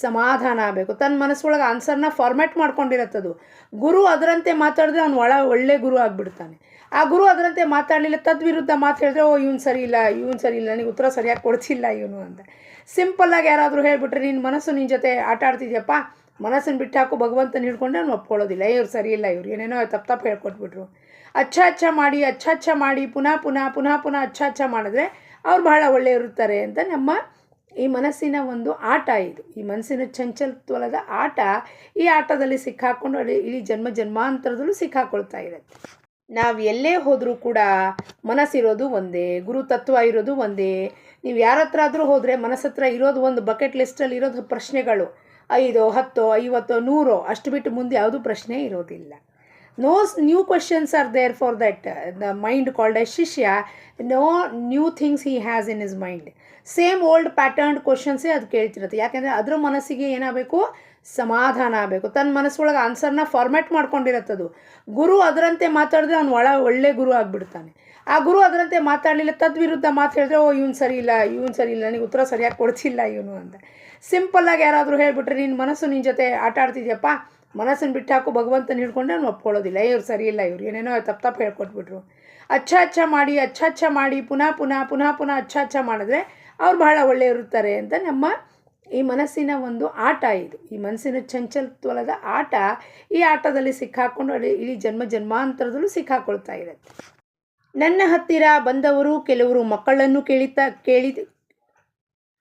ಸಮಾಧಾನ ಆಗಬೇಕು. ತನ್ನ ಮನಸ್ಸೊಳಗೆ ಆನ್ಸರ್ನ ಫಾರ್ಮ್ಯಾಟ್ ಮಾಡ್ಕೊಂಡಿರತ್ತದು. ಗುರು ಅದರಂತೆ ಮಾತಾಡಿದ್ರೆ ಅವ್ನು ಒಳ್ಳೆ ಗುರು ಆಗಿಬಿಡ್ತಾನೆ. ಆ ಗುರು ಅದರಂತೆ ಮಾತಾಡಲಿಲ್ಲ, ತದ್ವಿರುದ್ಧ ಮಾತು ಹೇಳಿದ್ರೆ ಇವನು ಸರಿ ಇಲ್ಲ, ನನಗೆ ಉತ್ತರ ಸರಿಯಾಗಿ ಕೊಡ್ತಿಲ್ಲ ಇವನು ಅಂತ. ಸಿಂಪಲ್ಲಾಗಿ ಯಾರಾದರೂ ಹೇಳಿಬಿಟ್ರೆ ನಿನ್ನ ಮನಸ್ಸು ನಿನ್ನ ಜೊತೆ ಆಟ ಆಡ್ತಿದ್ಯಪ್ಪ, ಮನಸ್ಸನ್ನು ಬಿಟ್ಟು ಹಾಕು, ಭಗವಂತನ ಹಿಡ್ಕೊಂಡೆ ಅವ್ನು ಒಪ್ಕೊಳ್ಳೋದಿಲ್ಲ. ಇವ್ರು ಸರಿ ಇಲ್ಲ, ಇವ್ರು ಏನೇನೋ ತಪ್ಪು ಹೇಳ್ಕೊಟ್ಬಿಟ್ರು. ಅಚ್ಚ ಮಾಡಿ ಪುನಃ ಅಚ್ಚ ಮಾಡಿದ್ರೆ ಅವ್ರು ಬಹಳ ಒಳ್ಳೆಯವ್ರಿರ್ತಾರೆ ಅಂತ ನಮ್ಮ ಈ ಮನಸ್ಸಿನ ಒಂದು ಆಟ ಇದು. ಈ ಮನಸ್ಸಿನ ಚಂಚಲತ್ವದ ಆಟ. ಈ ಆಟದಲ್ಲಿ ಸಿಕ್ಕಾಕೊಂಡು ಇಡೀ ಜನ್ಮಾಂತರದಲ್ಲೂ ಸಿಕ್ಕಾಕೊಳ್ತಾ ಇರುತ್ತೆ. ನಾವು ಎಲ್ಲೇ ಹೋದರೂ ಕೂಡ ಮನಸ್ಸಿರೋದು ಒಂದೇ, ಗುರು ತತ್ವ ಇರೋದು ಒಂದೇ. ನೀವು ಯಾರ ಹತ್ರ ಆದರೂ ಹೋದರೆ ಮನಸ್ಸತ್ರ ಇರೋದು ಒಂದು ಬಕೆಟ್ ಲಿಸ್ಟಲ್ಲಿ ಇರೋದು ಪ್ರಶ್ನೆಗಳು 5, 10, 50, 100 ಅಷ್ಟು ಬಿಟ್ಟು ಮುಂದೆ ಯಾವುದೂ ಪ್ರಶ್ನೆ ಇರೋದಿಲ್ಲ. No new questions are there for that the mind called a ಶಿಷ್ಯ. No new things he has in his mind. Same old patterned ಕ್ವಶನ್ಸೇ ಅದು ಕೇಳ್ತಿರುತ್ತೆ. ಯಾಕೆಂದರೆ ಅದ್ರ ಮನಸ್ಸಿಗೆ ಏನಾಗಬೇಕು, ಸಮಾಧಾನ ಆಗಬೇಕು. ತನ್ನ ಮನಸ್ಸೊಳಗೆ ಆನ್ಸರ್ನ ಫಾರ್ಮ್ಯಾಟ್ ಮಾಡ್ಕೊಂಡಿರತ್ತದು. ಗುರು ಅದರಂತೆ ಮಾತಾಡಿದ್ರೆ ಅವ್ನು ಒಳ್ಳೆ ಗುರು ಆಗಿಬಿಡ್ತಾನೆ. ಆ ಗುರು ಅದರಂತೆ ಮಾತಾಡಲಿಲ್ಲ, ತದ್ವಿರುದ್ಧ ಮಾತು ಹೇಳಿದ್ರೆ ಇವನು ಸರಿ ಇಲ್ಲ, ನನಗೆ ಉತ್ತರ ಸರಿಯಾಗಿ ಕೊಡ್ತಿಲ್ಲ ಇವನು ಅಂತ. ಸಿಂಪಲ್ಲಾಗಿ ಯಾರಾದರೂ ಹೇಳಿಬಿಟ್ರೆ ನಿನ್ನ ಮನಸ್ಸು ನಿನ್ನ ಜೊತೆ ಆಟ ಆಡ್ತಿದ್ಯಪ್ಪ, ಮನಸ್ಸನ್ನು ಬಿಟ್ಟು ಹಾಕು, ಭಗವಂತನ ಹಿಡ್ಕೊಂಡೆ ಅವ್ನು ಒಪ್ಕೊಳ್ಳೋದಿಲ್ಲ. ಇವ್ರು ಸರಿ ಇಲ್ಲ, ಇವ್ರು ಏನೇನೋ ತಪ್ಪು ಹೇಳ್ಕೊಟ್ಬಿಟ್ರು. ಅಚ್ಚ ಮಾಡಿ ಪುನಃ ಅಚ್ಚ ಮಾಡಿದ್ರೆ ಅವ್ರು ಬಹಳ ಒಳ್ಳೆಯವ್ರಿರ್ತಾರೆ ಅಂತ ನಮ್ಮ ಈ ಮನಸ್ಸಿನ ಒಂದು ಆಟ ಇದು. ಈ ಮನಸ್ಸಿನ ಚಂಚಲತ್ವದ ಆಟ. ಈ ಆಟದಲ್ಲಿ ಸಿಕ್ಕಾಕೊಂಡು ಇಡೀ ಜನ್ಮಾಂತರದಲ್ಲೂ ಸಿಕ್ಕಾಕೊಳ್ತಾ ಇರುತ್ತೆ. ನನ್ನ ಹತ್ತಿರ ಬಂದವರು ಕೆಲವರು ಮಕ್ಕಳನ್ನು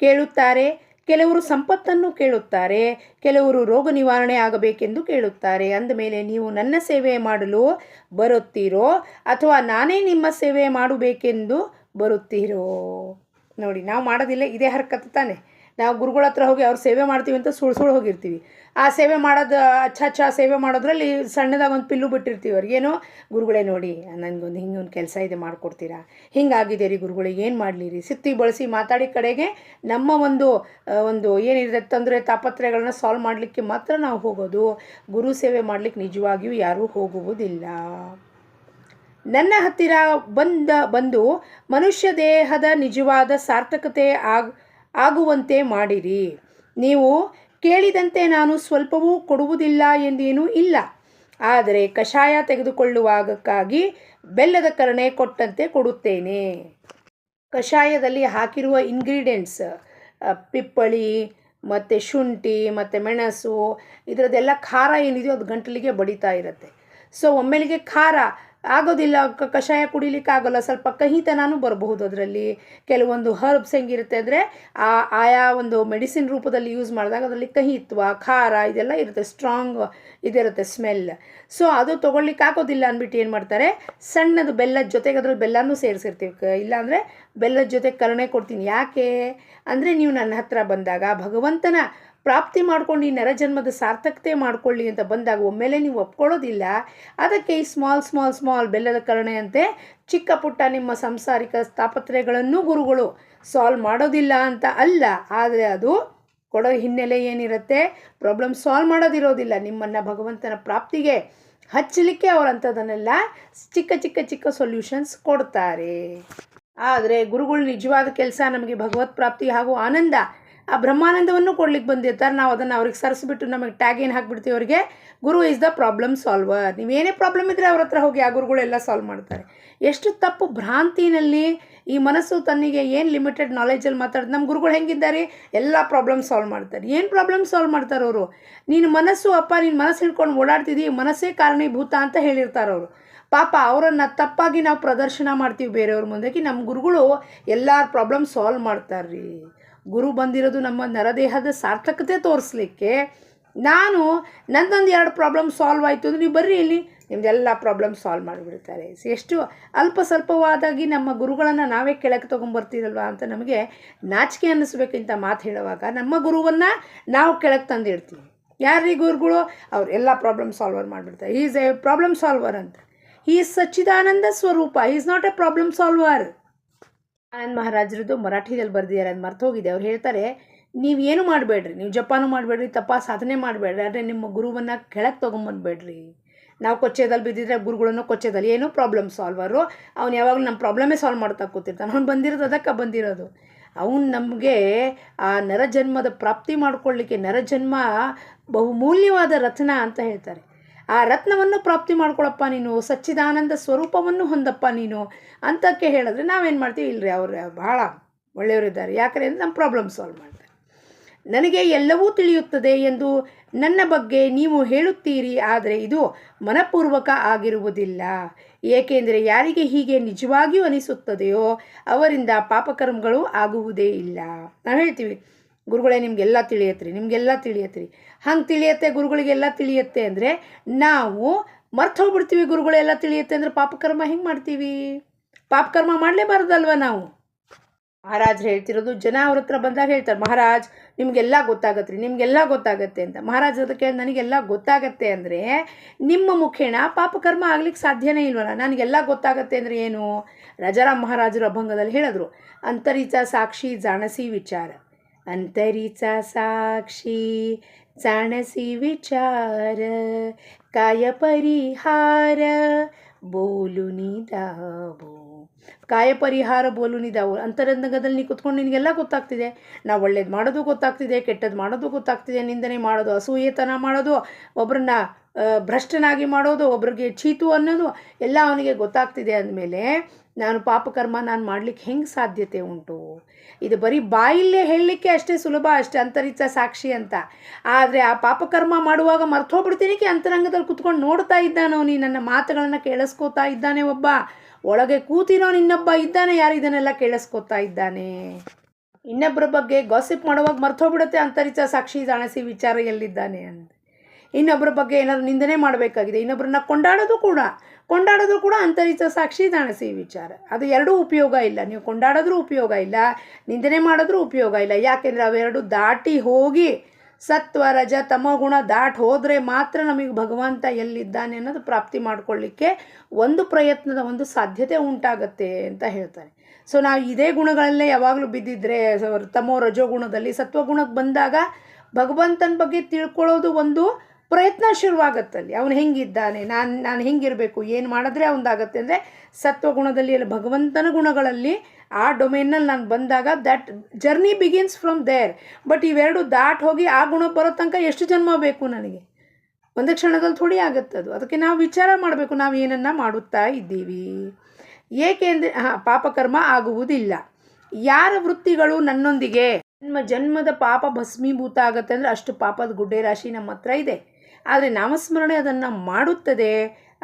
ಕೇಳುತ್ತಾರೆ, ಕೆಲವರು ಸಂಪತ್ತನ್ನು ಕೇಳುತ್ತಾರೆ, ಕೆಲವರು ರೋಗ ನಿವಾರಣೆ ಆಗಬೇಕೆಂದು ಕೇಳುತ್ತಾರೆ. ಅಂದಮೇಲೆ ನೀವು ನನ್ನ ಸೇವೆ ಮಾಡಲು ಬರುತ್ತೀರೋ ಅಥವಾ ನಾನೇ ನಿಮ್ಮ ಸೇವೆ ಮಾಡಬೇಕೆಂದು ಬರುತ್ತೀರೋ? ನೋಡಿ, ನಾವು ಮಾಡೋದಿಲ್ಲ, ಇದೇ ಹರ್ಕತ್ತು ತಾನೆ. ನಾವು ಗುರುಗಳ ಹತ್ರ ಹೋಗಿ ಅವ್ರು ಸೇವೆ ಮಾಡ್ತೀವಿ ಅಂತ ಸುಳ್ಳು ಹೋಗಿರ್ತೀವಿ. ಆ ಸೇವೆ ಮಾಡೋದು ಅಚ್ಚ ಸೇವೆ ಮಾಡೋದ್ರಲ್ಲಿ ಸಣ್ಣದಾಗ ಒಂದು ಪಿಲ್ಲು ಬಿಟ್ಟಿರ್ತೀವಿ ಅವ್ರಿಗೇನೋ, ಗುರುಗಳೇ ನೋಡಿ ನನಗೊಂದು ಹಿಂಗೊಂದು ಕೆಲಸ ಇದೆ ಮಾಡಿಕೊಡ್ತೀರಾ, ಹಿಂಗಾಗಿದೆ ರೀ ಗುರುಗಳೇ, ಏನು ಮಾಡಲಿ ರೀ, ಸಿತ್ತಿ ಬಳಸಿ ಮಾತಾಡಿ ಕಡೆಗೆ ನಮ್ಮ ಒಂದು ಏನಿದೆ ತೊಂದರೆ ತಾಪತ್ರಯಗಳನ್ನ ಸಾಲ್ವ್ ಮಾಡಲಿಕ್ಕೆ ಮಾತ್ರ ನಾವು ಹೋಗೋದು. ಗುರು ಸೇವೆ ಮಾಡಲಿಕ್ಕೆ ನಿಜವಾಗಿಯೂ ಯಾರೂ ಹೋಗುವುದಿಲ್ಲ. ನನ್ನ ಹತ್ತಿರ ಬಂದು ಮನುಷ್ಯ ದೇಹದ ನಿಜವಾದ ಸಾರ್ಥಕತೆ ಆಗುವಂತೆ ಮಾಡಿರಿ. ನೀವು ಕೇಳಿದಂತೆ ನಾನು ಸ್ವಲ್ಪವೂ ಕೊಡುವುದಿಲ್ಲ ಎಂದೇನೂ ಇಲ್ಲ, ಆದರೆ ಕಷಾಯ ತೆಗೆದುಕೊಳ್ಳುವಾಗಕ್ಕಾಗಿ ಬೆಲ್ಲದ ಕರಣೆ ಕೊಟ್ಟಂತೆ ಕೊಡುತ್ತೇನೆ. ಕಷಾಯದಲ್ಲಿ ಹಾಕಿರುವ ಇಂಗ್ರೀಡಿಯೆಂಟ್ಸ್ ಪಿಪ್ಪಳಿ ಮತ್ತು ಶುಂಠಿ ಮತ್ತು ಮೆಣಸು, ಇದರದ್ದೆಲ್ಲ ಖಾರ ಏನಿದೆಯೋ ಅದು ಗಂಟಲಿಗೆ ಬಡಿತಾ ಇರುತ್ತೆ. ಸೊ ಒಮ್ಮೆಲಿಗೆ ಖಾರ ಆಗೋದಿಲ್ಲ, ಕಷಾಯ ಕುಡಿಲಿಕ್ಕೆ ಆಗೋಲ್ಲ, ಸ್ವಲ್ಪ ಕಹಿತನೂ ಬರಬಹುದು. ಅದರಲ್ಲಿ ಕೆಲವೊಂದು ಹರ್ಬ್ಸ್ ಹೆಂಗಿರುತ್ತೆ ಅಂದರೆ ಆಯಾ ಒಂದು ಮೆಡಿಸಿನ್ ರೂಪದಲ್ಲಿ ಯೂಸ್ ಮಾಡಿದಾಗ ಅದರಲ್ಲಿ ಕಹಿತ್ವ, ಖಾರ ಇದೆಲ್ಲ ಇರುತ್ತೆ, ಸ್ಟ್ರಾಂಗ್ ಇದಿರುತ್ತೆ ಸ್ಮೆಲ್. ಸೊ ಅದು ತೊಗೊಳ್ಲಿಕ್ಕೆ ಆಗೋದಿಲ್ಲ ಅಂದ್ಬಿಟ್ಟು ಏನು ಮಾಡ್ತಾರೆ, ಸಣ್ಣದು ಬೆಲ್ಲದ ಜೊತೆಗೆ ಅದರಲ್ಲಿ ಬೆಲ್ಲನೂ ಸೇರಿಸಿರ್ತೀವಿ. ಇಲ್ಲಾಂದರೆ ಬೆಲ್ಲದ ಜೊತೆಗೆ ಕರಣೆ ಕೊಡ್ತೀನಿ. ಯಾಕೆ ಅಂದರೆ ನೀವು ನನ್ನ ಹತ್ರ ಬಂದಾಗ ಭಗವಂತನ ಪ್ರಾಪ್ತಿ ಮಾಡ್ಕೊಂಡು ಈ ನರಜನ್ಮದ ಸಾರ್ಥಕತೆ ಮಾಡ್ಕೊಳ್ಳಿ ಅಂತ ಬಂದಾಗ ಒಮ್ಮೆಲೆ ನೀವು ಒಪ್ಕೊಳ್ಳೋದಿಲ್ಲ. ಅದಕ್ಕೆ ಈ ಸ್ಮಾಲ್ ಬೆಲ್ಲದ ಕರಣೆಯಂತೆ ಚಿಕ್ಕ ಪುಟ್ಟ ನಿಮ್ಮ ಸಾಂಸಾರಿಕ ತಾಪತ್ರಯಗಳನ್ನು ಗುರುಗಳು ಸಾಲ್ವ್ ಮಾಡೋದಿಲ್ಲ ಅಂತ ಅಲ್ಲ, ಆದರೆ ಅದು ಕೊಡೋ ಹಿನ್ನೆಲೆ ಏನಿರುತ್ತೆ, ಪ್ರಾಬ್ಲಮ್ ಸಾಲ್ವ್ ಮಾಡೋದಿರೋದಿಲ್ಲ. ನಿಮ್ಮನ್ನು ಭಗವಂತನ ಪ್ರಾಪ್ತಿಗೆ ಹಚ್ಚಲಿಕ್ಕೆ ಅವರಂಥದನ್ನೆಲ್ಲ ಚಿಕ್ಕ ಸೊಲ್ಯೂಷನ್ಸ್ ಕೊಡ್ತಾರೆ. ಆದರೆ ಗುರುಗಳು ನಿಜವಾದ ಕೆಲಸ ನಮಗೆ ಭಗವತ್ ಪ್ರಾಪ್ತಿ ಹಾಗೂ ಆನಂದ, ಆ ಬ್ರಹ್ಮಾನಂದವನ್ನು ಕೊಡ್ಲಿಕ್ಕೆ ಬಂದಿರ್ತಾರೆ. ನಾವು ಅದನ್ನು ಅವ್ರಿಗೆ ಸರಿಸ್ಬಿಟ್ಟು ನಮಗೆ ಟ್ಯಾಗ್ ಏನು ಹಾಕ್ಬಿಡ್ತೀವಿ ಅವರಿಗೆ, guru is the problem solver. ನೀವೇನೇ ಪ್ರಾಬ್ಲಮ್ ಇದ್ದರೆ ಅವ್ರ ಹತ್ರ ಹೋಗಿ ಆ ಗುರುಗಳೆಲ್ಲ ಸಾಲ್ವ್ ಮಾಡ್ತಾರೆ. ಎಷ್ಟು ತಪ್ಪು ಭ್ರಾಂತಿನಲ್ಲಿ ಈ ಮನಸ್ಸು ತನ್ನಿಗೆ ಏನು ಲಿಮಿಟೆಡ್ ನಾಲೆಜಲ್ಲಿ ಮಾತಾಡೋದು. ನಮ್ಮ ಗುರುಗಳು ಹೆಂಗಿದ್ದಾರೆ, ಎಲ್ಲ ಪ್ರಾಬ್ಲಮ್ ಸಾಲ್ವ್ ಮಾಡ್ತಾರೆ. ಏನು ಪ್ರಾಬ್ಲಮ್ ಸಾಲ್ವ್ ಮಾಡ್ತಾರೆ ಅವರು? ನೀನು ಮನಸ್ಸು ನಿನ್ನ ಮನಸ್ಸು ಹಿಡ್ಕೊಂಡು ಓಡಾಡ್ತಿದ್ದೀವಿ, ಮನಸ್ಸೇ ಕಾರಣೀಭೂತ ಅಂತ ಹೇಳಿರ್ತಾರೆ ಅವರು. ಪಾಪ ಅವರನ್ನು ತಪ್ಪಾಗಿ ನಾವು ಪ್ರದರ್ಶನ ಮಾಡ್ತೀವಿ ಬೇರೆಯವ್ರ ಮುಂದಕ್ಕೆ. ನಮ್ಮ ಗುರುಗಳು ಎಲ್ಲ ಪ್ರಾಬ್ಲಮ್ ಸಾಲ್ವ್ ಮಾಡ್ತಾರೆ ರೀ. ಗುರು ಬಂದಿರೋದು ನಮ್ಮ ನರದೇಹದ ಸಾರ್ಥಕತೆ ತೋರಿಸ್ಲಿಕ್ಕೆ. ನಾನು ನನ್ನೊಂದು 2 ಪ್ರಾಬ್ಲಮ್ ಸಾಲ್ವ್ ಆಯಿತು ಅಂದರೆ ನೀವು ಬರ್ರಿ ಇಲ್ಲಿ ನಿಮ್ಮದೆಲ್ಲ ಪ್ರಾಬ್ಲಮ್ ಸಾಲ್ವ್ ಮಾಡಿಬಿಡ್ತಾರೆ. ಎಷ್ಟು ಅಲ್ಪ ಸ್ವಲ್ಪವಾದಾಗಿ ನಮ್ಮ ಗುರುಗಳನ್ನು ನಾವೇ ಕೆಳಗೆ ತೊಗೊಂಬರ್ತೀರಲ್ವ ಅಂತ ನಮಗೆ ನಾಚಿಕೆ ಅನ್ನಿಸ್ಬೇಕಿಂತ ಮಾತು ಹೇಳುವಾಗ ನಮ್ಮ ಗುರುವನ್ನು ನಾವು ಕೆಳಗೆ ತಂದಿಡ್ತೀವಿ. ಯಾರೀ ಗುರುಗಳು? ಅವ್ರು ಎಲ್ಲ ಪ್ರಾಬ್ಲಮ್ ಸಾಲ್ವರ್ ಮಾಡಿಬಿಡ್ತಾರೆ. ಈಸ್ ಎ ಪ್ರಾಬ್ಲಮ್ ಸಾಲ್ವರ್ ಅಂತ. ಈ ಸಚ್ಚಿದಾನಂದ ಸ್ವರೂಪ, is not a problem solver. Anand ಮಹಾರಾಜರದ್ದು ಮರಾಠಿದಲ್ಲಿ ಬರೆದಿದ್ದಾರೆ, ಅದು ಮರ್ತೋಗಿದೆ. ಅವ್ರು ಹೇಳ್ತಾರೆ, ನೀವೇನು ಮಾಡಬೇಡ್ರಿ, ನೀವು ಜಪಾನು ಮಾಡಬೇಡ್ರಿ, ಸಾಧನೆ ಮಾಡಬೇಡ್ರಿ, ಆದರೆ ನಿಮ್ಮ ಗುರುವನ್ನು ಕೆಳಗೆ ತೊಗೊಂಬಂದ್ಬೇಡ್ರಿ. ನಾವು ಕೊಚ್ಚೆದಲ್ಲಿ ಬಿದ್ದಿದ್ರೆ ಗುರುಗಳನ್ನು ಕೊಚ್ಚೆದಲ್ಲಿ ಏನೂ ಪ್ರಾಬ್ಲಮ್ ಸಾಲ್ವರು. ಅವ್ನು ಯಾವಾಗಲೂ ನಮ್ಮ ಪ್ರಾಬ್ಲಮೇ ಸಾಲ್ವ್ ಮಾಡ್ತಾ ಕೂತಿರ್ತಾನೆ. ಅವ್ನು ಬಂದಿರೋದು ಅದಕ್ಕೆ ಬಂದಿರೋದು. ಅವನು ನಮಗೆ ಆ ನರಜನ್ಮದ ಪ್ರಾಪ್ತಿ ಮಾಡ್ಕೊಳ್ಳಿಕ್ಕೆ, ನರಜನ್ಮ ಬಹುಮೂಲ್ಯವಾದ ರತ್ನ ಅಂತ ಹೇಳ್ತಾರೆ. ಆ ರತ್ನವನ್ನು ಪ್ರಾಪ್ತಿ ಮಾಡ್ಕೊಳಪ್ಪ ನೀನು, ಸಚ್ಚಿದಾನಂದ ಸ್ವರೂಪವನ್ನು ಹೊಂದಪ್ಪ ನೀನು ಅಂತಕ್ಕೆ ಹೇಳಿದ್ರೆ ನಾವೇನು ಮಾಡ್ತೀವಿ? ಇಲ್ಲರಿ, ಅವರು ಭಾಳ ಒಳ್ಳೆಯವರಿದ್ದಾರೆ, ಯಾಕಂದರೆ ನಮ್ಮ ಪ್ರಾಬ್ಲಮ್ ಸಾಲ್ವ್ ಮಾಡ್ತಾರೆ. ನನಗೆ ಎಲ್ಲವೂ ತಿಳಿಯುತ್ತದೆ ಎಂದು ನನ್ನ ಬಗ್ಗೆ ನೀವು ಹೇಳುತ್ತೀರಿ, ಆದರೆ ಇದು ಮನಪೂರ್ವಕ ಆಗಿರುವುದಿಲ್ಲ. ಏಕೆಂದರೆ ಯಾರಿಗೆ ಹೀಗೆ ನಿಜವಾಗಿಯೂ ಅನಿಸುತ್ತದೆಯೋ ಅವರಿಂದ ಪಾಪಕರ್ಮಗಳು ಆಗುವುದೇ ಇಲ್ಲ. ನಾವು ಹೇಳ್ತೀವಿ, ಗುರುಗಳೇ ನಿಮಗೆಲ್ಲ ನಿಮಗೆಲ್ಲ ತಿಳಿಯತ್ರಿ. ಹಂಗೆ ತಿಳಿಯತ್ತೆ, ಗುರುಗಳಿಗೆಲ್ಲ ತಿಳಿಯತ್ತೆ ಅಂದರೆ ನಾವು ಮರ್ತು ಹೋಗ್ಬಿಡ್ತೀವಿ. ಗುರುಗಳೆಲ್ಲ ತಿಳಿಯುತ್ತೆ ಅಂದರೆ ಪಾಪಕರ್ಮ ಹೆಂಗೆ ಮಾಡ್ತೀವಿ? ಪಾಪಕರ್ಮ ಮಾಡಲೇಬಾರ್ದಲ್ವ ನಾವು? ಮಹಾರಾಜರು ಹೇಳ್ತಿರೋದು, ಜನ ಅವ್ರ ಹತ್ರ ಬಂದಾಗ ಹೇಳ್ತಾರೆ, ಮಹಾರಾಜ್ ನಿಮಗೆಲ್ಲ ಗೊತ್ತಾಗತ್ತೆ ಅಂತ. ಮಹಾರಾಜ್ ಅದಕ್ಕೆ ನನಗೆಲ್ಲ ಗೊತ್ತಾಗತ್ತೆ ಅಂದರೆ ನಿಮ್ಮ ಮುಖೇನ ಪಾಪಕರ್ಮ ಆಗ್ಲಿಕ್ಕೆ ಸಾಧ್ಯನೇ ಇಲ್ವಲ್ಲ. ನನಗೆಲ್ಲ ಗೊತ್ತಾಗತ್ತೆ ಅಂದರೆ ಏನು? ರಾಜಾರಾಮ್ ಮಹಾರಾಜರು ಅಭಂಗದಲ್ಲಿ ಹೇಳಿದ್ರು, ಅಂತರಿಚ ಸಾಕ್ಷಿ ಜಾಣಸಿ ವಿಚಾರ, ಅಂತರಿಚ ಸಾಕ್ಷಿ ಜಾಣಸಿ ವಿಚಾರ, ಕಾಯ ಪರಿಹಾರ ಬೋಲು ನಿದಾವು. ಕಾಯ ಪರಿಹಾರ ಬೋಲು ನಿದಾವು. ಅಂತರಂಗದಲ್ಲಿ ನೀ ಕುತ್ಕೊಂಡು ನಿನಗೆಲ್ಲ ಗೊತ್ತಾಗ್ತಿದೆ. ನಾವು ಒಳ್ಳೇದು ಮಾಡೋದು ಗೊತ್ತಾಗ್ತಿದೆ, ಕೆಟ್ಟದ್ದು ಮಾಡೋದು ಗೊತ್ತಾಗ್ತಿದೆ, ನಿಂದನೆ ಮಾಡೋದು, ಅಸೂಯೆತನ ಮಾಡೋದು, ಒಬ್ಬರನ್ನ ಭ್ರಷ್ಟನಾಗಿ ಮಾಡೋದು, ಒಬ್ರಿಗೆ ಚೀತು ಅನ್ನೋದು ಎಲ್ಲ ಅವನಿಗೆ ಗೊತ್ತಾಗ್ತಿದೆ ಅಂದಮೇಲೆ ನಾನು ಪಾಪಕರ್ಮ ಮಾಡಲಿಕ್ಕೆ ಹೆಂಗೆ ಸಾಧ್ಯತೆ ಉಂಟು? ಇದು ಬರೀ ಬಾಯಿಲ್ಲೇ ಹೇಳಲಿಕ್ಕೆ ಅಷ್ಟೇ ಸುಲಭ, ಅಷ್ಟೇ ಅಂತರಿಚ ಸಾಕ್ಷಿ ಅಂತ. ಆದರೆ ಆ ಪಾಪಕರ್ಮ ಮಾಡುವಾಗ ಮರ್ತೋಗ್ಬಿಡ್ತೀನಿ. ಅಂತರಂಗದಲ್ಲಿ ಕುತ್ಕೊಂಡು ನೋಡ್ತಾ ಇದ್ದಾನೋ, ನೀ ನನ್ನ ಮಾತುಗಳನ್ನು ಕೇಳಿಸ್ಕೋತಾ ಇದ್ದಾನೆ. ಒಬ್ಬ ಒಳಗೆ ಕೂತಿರೋ ಇನ್ನೊಬ್ಬ ಇದ್ದಾನೆ, ಯಾರು ಇದನ್ನೆಲ್ಲ ಕೇಳಿಸ್ಕೋತಾ ಇದ್ದಾನೆ. ಇನ್ನೊಬ್ಬರ ಬಗ್ಗೆ ಗಾಸಿಪ್ ಮಾಡುವಾಗ ಮರ್ತೋಗ್ಬಿಡುತ್ತೆ, ಅಂತರಿಚ ಸಾಕ್ಷಿ ಜಾಣಸಿ ವಿಚಾರ ಎಲ್ಲಿದ್ದಾನೆ ಅಂತ. ಇನ್ನೊಬ್ಬರ ಬಗ್ಗೆ ಏನಾದರೂ ನಿಂದನೆ ಮಾಡಬೇಕಾಗಿದೆ, ಇನ್ನೊಬ್ಬರನ್ನ ಕೊಂಡಾಡೋದು ಕೂಡ ಅಂತರಿಚ ಸಾಕ್ಷಿ ಜಾಣಸಿ ವಿಚಾರ. ಅದು ಎರಡೂ ಉಪಯೋಗ ಇಲ್ಲ. ನೀವು ಕೊಂಡಾಡೋದ್ರೂ ಉಪಯೋಗ ಇಲ್ಲ, ನಿಂದನೆ ಮಾಡೋದ್ರೂ ಉಪಯೋಗ ಇಲ್ಲ. ಯಾಕೆಂದರೆ ಅವೆರಡು ದಾಟಿ ಹೋಗಿ ಸತ್ವ ರಜ ತಮಗುಣ ದಾಟಿ ಹೋದರೆ ಮಾತ್ರ ನಮಗೆ ಭಗವಂತ ಎಲ್ಲಿದ್ದಾನೆ ಅನ್ನೋದು ಪ್ರಾಪ್ತಿ ಮಾಡಿಕೊಳ್ಳಿಕ್ಕೆ ಒಂದು ಪ್ರಯತ್ನದ ಒಂದು ಸಾಧ್ಯತೆ ಉಂಟಾಗತ್ತೆ ಅಂತ ಹೇಳ್ತಾರೆ. ಸೊ ನಾವು ಇದೇ ಗುಣಗಳಲ್ಲೇ ಯಾವಾಗಲೂ ಬಿದ್ದಿದ್ರೆ, ತಮೋ ರಜೋಗುಣದಲ್ಲಿ ಸತ್ವಗುಣಕ್ಕೆ ಬಂದಾಗ ಭಗವಂತನ ಬಗ್ಗೆ ತಿಳ್ಕೊಳ್ಳೋದು ಒಂದು ಪ್ರಯತ್ನ ಶುರುವಾಗತ್ತಲ್ಲಿ. ಅವನು ಹೆಂಗಿದ್ದಾನೆ, ನಾನು ಹೆಂಗಿರಬೇಕು, ಏನು ಮಾಡಿದ್ರೆ ಅವನದಾಗತ್ತೆ ಅಂದರೆ ಸತ್ವಗುಣದಲ್ಲಿ ಅಲ್ಲಿ ಭಗವಂತನ ಗುಣಗಳಲ್ಲಿ ಆ ಡೊಮೇನಲ್ಲಿ ನಾನು ಬಂದಾಗ that journey begins from there. But ಇವೆರಡು ದಾಟ್ ಹೋಗಿ ಆ ಗುಣ ಬರೋ ತನಕ ಎಷ್ಟು ಜನ್ಮ ಬೇಕು ನನಗೆ? ಒಂದು ಕ್ಷಣದಲ್ಲಿ ಥೋಡಿ ಆಗುತ್ತದು. ಅದಕ್ಕೆ ನಾವು ವಿಚಾರ ಮಾಡಬೇಕು, ನಾವು ಏನನ್ನು ಮಾಡುತ್ತಾ ಇದ್ದೀವಿ. ಏಕೆಂದರೆ ಪಾಪಕರ್ಮ ಆಗುವುದಿಲ್ಲ. ಯಾರ ವೃತ್ತಿಗಳು ನನ್ನೊಂದಿಗೆ ಜನ್ಮದ ಪಾಪ ಭಸ್ಮೀಭೂತ ಆಗುತ್ತೆ ಅಂದರೆ ಅಷ್ಟು ಪಾಪದ ಗುಡ್ಡೆ ರಾಶಿ ನಮ್ಮ ಹತ್ರ ಇದೆ. ಆದರೆ ನಾಮಸ್ಮರಣೆ ಅದನ್ನು ಮಾಡುತ್ತದೆ.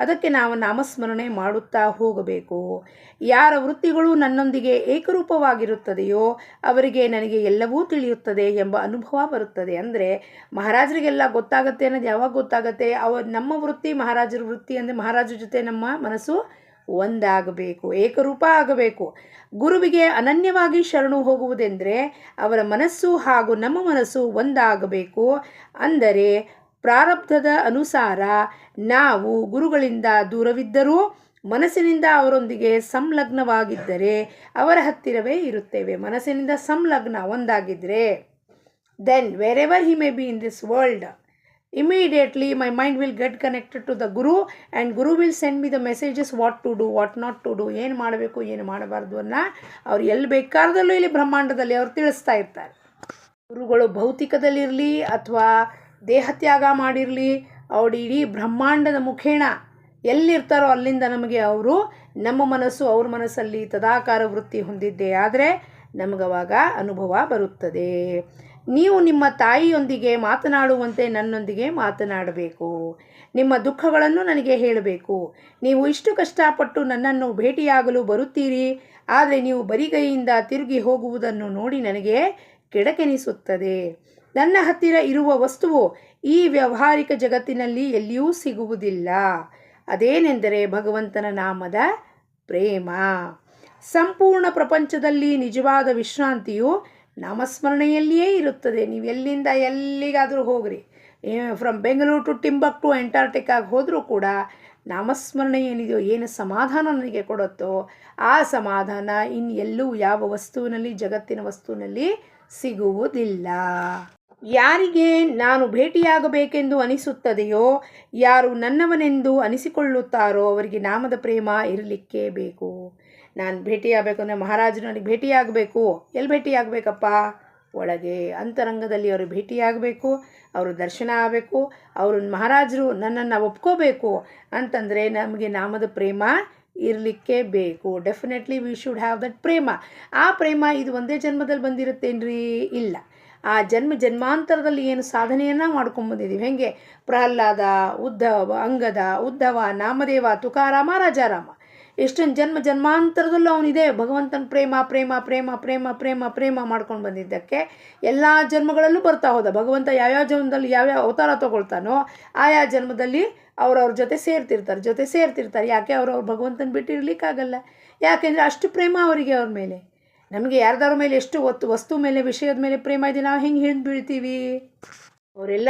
ಅದಕ್ಕೆ ನಾವು ನಾಮಸ್ಮರಣೆ ಮಾಡುತ್ತಾ ಹೋಗಬೇಕು. ಯಾರ ವೃತ್ತಿಗಳು ನನ್ನೊಂದಿಗೆ ಏಕರೂಪವಾಗಿರುತ್ತದೆಯೋ ಅವರಿಗೆ ನನಗೆ ಎಲ್ಲವೂ ತಿಳಿಯುತ್ತದೆ ಎಂಬ ಅನುಭವ ಬರುತ್ತದೆ. ಅಂದರೆ ಮಹಾರಾಜರಿಗೆಲ್ಲ ಗೊತ್ತಾಗತ್ತೆ ಅನ್ನೋದು ಯಾವಾಗ ಗೊತ್ತಾಗತ್ತೆ? ನಮ್ಮ ವೃತ್ತಿ ಮಹಾರಾಜರ ವೃತ್ತಿ ಅಂದರೆ ಮಹಾರಾಜರ ಜೊತೆ ನಮ್ಮ ಮನಸ್ಸು ಒಂದಾಗಬೇಕು, ಏಕರೂಪ ಆಗಬೇಕು. ಗುರುವಿಗೆ ಅನನ್ಯವಾಗಿ ಶರಣು ಹೋಗುವುದೆಂದರೆ ಅವರ ಮನಸ್ಸು ಹಾಗೂ ನಮ್ಮ ಮನಸ್ಸು ಒಂದಾಗಬೇಕು. ಅಂದರೆ ಪ್ರಾರಬ್ಧದ ಅನುಸಾರ ನಾವು ಗುರುಗಳಿಂದ ದೂರವಿದ್ದರೂ ಮನಸ್ಸಿನಿಂದ ಅವರೊಂದಿಗೆ ಸಂಲಗ್ನವಾಗಿದ್ದರೆ ಅವರ ಹತ್ತಿರವೇ ಇರುತ್ತೇವೆ. ಮನಸ್ಸಿನಿಂದ ಸಂಲಗ್ನ ಒಂದಾಗಿದ್ದರೆ then wherever he may be in this world, immediately my mind will get connected to the guru and guru will send me the messages what to do, what not to do, ಏನು ಮಾಡಬೇಕು ಏನು ಮಾಡಬಾರ್ದು ಅನ್ನ ಅವ್ರು ಎಲ್ಲಿ ಬೇಕಾದಲ್ಲೂ ಇಲ್ಲಿ ಬ್ರಹ್ಮಾಂಡದಲ್ಲಿ ಅವ್ರು ತಿಳಿಸ್ತಾ ಇರ್ತಾರೆ. ಗುರುಗಳು ಭೌತಿಕದಲ್ಲಿರಲಿ ಅಥವಾ ದೇಹತ್ಯಾಗ ಮಾಡಿರಲಿ, ಅವ್ರು ಇಡೀ ಬ್ರಹ್ಮಾಂಡದ ಮುಖೇಣ ಎಲ್ಲಿರ್ತಾರೋ ಅಲ್ಲಿಂದ ನಮಗೆ ಅವರು ನಮ್ಮ ಮನಸ್ಸು ಅವ್ರ ಮನಸ್ಸಲ್ಲಿ ತದಾಕಾರ ವೃತ್ತಿ ಹೊಂದಿದ್ದೇ ಆದರೆ ನಮಗವಾಗ ಅನುಭವ ಬರುತ್ತದೆ. ನೀವು ನಿಮ್ಮ ತಾಯಿಯೊಂದಿಗೆ ಮಾತನಾಡುವಂತೆ ನನ್ನೊಂದಿಗೆ ಮಾತನಾಡಬೇಕು. ನಿಮ್ಮ ದುಃಖಗಳನ್ನು ನನಗೆ ಹೇಳಬೇಕು. ನೀವು ಇಷ್ಟು ಕಷ್ಟಪಟ್ಟು ನನ್ನನ್ನು ಭೇಟಿಯಾಗಲು ಬರುತ್ತೀರಿ, ಆದರೆ ನೀವು ಬರಿಗೈಯಿಂದ ತಿರುಗಿ ಹೋಗುವುದನ್ನು ನೋಡಿ ನನಗೆ ಕೆಡಕೆನಿಸುತ್ತದೆ. ನನ್ನ ಹತ್ತಿರ ಇರುವ ವಸ್ತುವು ಈ ವ್ಯಾವಹಾರಿಕ ಜಗತ್ತಿನಲ್ಲಿ ಎಲ್ಲಿಯೂ ಸಿಗುವುದಿಲ್ಲ. ಅದೇನೆಂದರೆ ಭಗವಂತನ ನಾಮದ ಪ್ರೇಮ. ಸಂಪೂರ್ಣ ಪ್ರಪಂಚದಲ್ಲಿ ನಿಜವಾದ ವಿಶ್ರಾಂತಿಯು ನಾಮಸ್ಮರಣೆಯಲ್ಲಿಯೇ ಇರುತ್ತದೆ. ನೀವು ಎಲ್ಲಿಂದ ಎಲ್ಲಿಗಾದರೂ ಹೋಗ್ರಿ, ಫ್ರಮ್ ಬೆಂಗಳೂರು ಟು ಟಿಂಬಕ್ಟು ಅಂಟಾರ್ಟಿಕಾಗೆ ಹೋದರೂ ಕೂಡ ನಾಮಸ್ಮರಣೆ ಏನಿದೆಯೋ, ಏನು ಸಮಾಧಾನ ನನಗೆ ಕೊಡುತ್ತೋ ಆ ಸಮಾಧಾನ ಎಲ್ಲೂ ಯಾವ ವಸ್ತುವಿನಲ್ಲಿ, ಜಗತ್ತಿನ ವಸ್ತುವಿನಲ್ಲಿ ಸಿಗುವುದಿಲ್ಲ. ಯಾರಿಗೆ ನಾನು ಭೇಟಿಯಾಗಬೇಕೆಂದು ಅನಿಸುತ್ತದೆಯೋ, ಯಾರು ನನ್ನವನೆಂದು ಅನಿಸಿಕೊಳ್ಳುತ್ತಾರೋ ಅವರಿಗೆ ನಾಮದ ಪ್ರೇಮ ಇರಲಿಕ್ಕೇ ಬೇಕು. ನಾನು ಭೇಟಿಯಾಗಬೇಕು ಅಂದರೆ ಮಹಾರಾಜರು ನನಗೆ ಭೇಟಿಯಾಗಬೇಕು. ಎಲ್ಲಿ ಭೇಟಿಯಾಗಬೇಕಪ್ಪ? ಒಳಗೆ ಅಂತರಂಗದಲ್ಲಿ ಅವರು ಭೇಟಿಯಾಗಬೇಕು, ಅವರು ದರ್ಶನ ಆಗಬೇಕು, ಅವರು ಮಹಾರಾಜರು ನನ್ನನ್ನು ಒಪ್ಕೋಬೇಕು ಅಂತಂದರೆ ನಮಗೆ ನಾಮದ ಪ್ರೇಮ ಇರಲಿಕ್ಕೆ ಬೇಕು. Definitely we should have that prema. ಆ ಪ್ರೇಮ ಇದು ಒಂದೇ ಜನ್ಮದಲ್ಲಿ ಬಂದಿರುತ್ತೇನ್ರಿ? ಇಲ್ಲ. ಆ ಜನ್ಮಾಂತರದಲ್ಲಿ ಏನು ಸಾಧನೆಯನ್ನು ಮಾಡ್ಕೊಂಬಂದಿದ್ದೀವಿ. ಹೇಗೆ ಪ್ರಹ್ಲಾದ, ಅಂಗದ, ಉದ್ಧವ, ನಾಮದೇವ, ತುಕಾರಾಮ, ರಾಜಾರಾಮ, ಎಷ್ಟೊಂದು ಜನ್ಮಾಂತರದಲ್ಲೂ ಅವನಿದೆ ಭಗವಂತನ ಪ್ರೇಮ ಪ್ರೇಮ ಪ್ರೇಮ ಪ್ರೇಮ ಪ್ರೇಮ ಪ್ರೇಮ ಮಾಡ್ಕೊಂಡು ಬಂದಿದ್ದಕ್ಕೆ ಎಲ್ಲ ಜನ್ಮಗಳಲ್ಲೂ ಬರ್ತಾ ಹೋದ. ಭಗವಂತ ಯಾವ್ಯಾವ ಜನ್ಮದಲ್ಲಿ ಯಾವ್ಯಾವ ಅವತಾರ ತೊಗೊಳ್ತಾನೋ ಆಯಾ ಜನ್ಮದಲ್ಲಿ ಅವ್ರವ್ರ ಜೊತೆ ಸೇರ್ತಿರ್ತಾರೆ. ಯಾಕೆ ಅವ್ರವ್ರು ಭಗವಂತನ ಬಿಟ್ಟಿರ್ಲಿಕ್ಕಾಗಲ್ಲ. ಯಾಕೆಂದರೆ ಅಷ್ಟು ಪ್ರೇಮ ಅವರಿಗೆ ಅವ್ರ ಮೇಲೆ. ನಮಗೆ ಯಾರ್ದಾರ ಮೇಲೆ ಎಷ್ಟು ವಸ್ತು ಮೇಲೆ, ವಿಷಯದ ಮೇಲೆ ಪ್ರೇಮ ಇದೆ, ನಾವು ಹೆಂಗೆ ಹಿಡಿದು ಬೀಳ್ತೀವಿ? ಅವರೆಲ್ಲ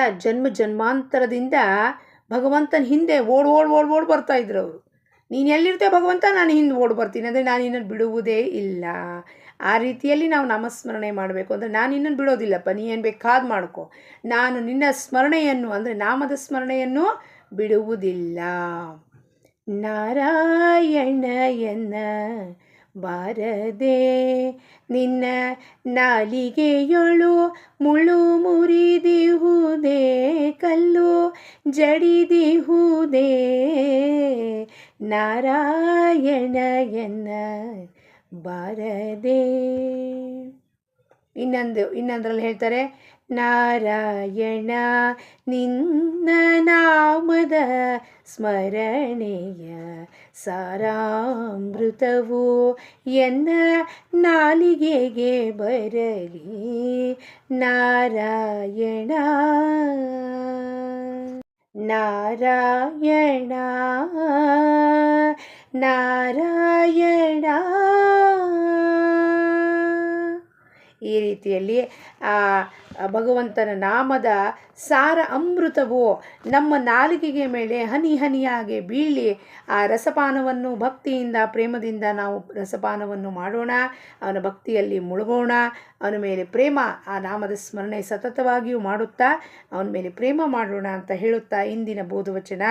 ಜನ್ಮಾಂತರದಿಂದ ಭಗವಂತನ ಹಿಂದೆ ಓಡ್ ಬರ್ತಾ ಇದ್ರು ಅವರು. ನೀನು ಎಲ್ಲಿರ್ತೇವೆ ಭಗವಂತ, ನಾನು ಹಿಂದೆ ಓಡಿ ಬರ್ತೀನಿ ಅಂದರೆ ನಾನು ಇನ್ನನ್ನು ಬಿಡುವುದೇ ಇಲ್ಲ. ಆ ರೀತಿಯಲ್ಲಿ ನಾವು ನಾಮಸ್ಮರಣೆ ಮಾಡಬೇಕು. ಅಂದರೆ ನಾನು ಇನ್ನನ್ನು ಬಿಡೋದಿಲ್ಲಪ್ಪ, ನೀ ಏನು ಬೇಕಾದ್ ಮಾಡ್ಕೊ, ನಾನು ನಿನ್ನ ಸ್ಮರಣೆಯನ್ನು ಅಂದರೆ ನಾಮದ ಸ್ಮರಣೆಯನ್ನು ಬಿಡುವುದಿಲ್ಲ. ನಾರಾಯಣ ಎನ್ನ ಬಾರದೆ ನಿನ್ನ ನಾಲಿಗೆಯೊಳು ಮುಳು ಮುರಿದಿಹುದೇ, ಕಲ್ಲು ಜಡಿದಿಹುದೇ, ನಾರಾಯಣ ಎನ್ನ ಬಾರದೆ. ಇನ್ನೊಂದರಲ್ಲಿ ಹೇಳ್ತಾರೆ, ನಾರಾಯಣ ನಿನ್ನ ನಾಮದ ಸ್ಮರಣೆಯ ಸಾರಾಮೃತವು ಎನ್ನ ನಾಲಿಗೆಗೆ ಬರಲಿ, ನಾರಾಯಣ ನಾರಾಯಣ ನಾರಾಯಣ. ಈ ರೀತಿಯಲ್ಲಿ ಆ ಭಗವಂತನ ನಾಮದ ಸಾರ ಅಮೃತವು ನಮ್ಮ ನಾಲಿಗೆಗೆ ಮೇಲೆ ಹನಿ ಹನಿಯಾಗಿ ಬೀಳಿ ಆ ರಸಪಾನವನ್ನು ಭಕ್ತಿಯಿಂದ ಪ್ರೇಮದಿಂದ ನಾವು ರಸಪಾನವನ್ನು ಮಾಡೋಣ. ಅವನ ಭಕ್ತಿಯಲ್ಲಿ ಮುಳುಗೋಣ. ಅವನ ಮೇಲೆ ಪ್ರೇಮ, ಆ ನಾಮದ ಸ್ಮರಣೆ ಸತತವಾಗಿಯೂ ಮಾಡುತ್ತಾ ಅವನ ಮೇಲೆ ಪ್ರೇಮ ಮಾಡೋಣ ಅಂತ ಹೇಳುತ್ತಾ ಇಂದಿನ ಬೋಧವಚನ,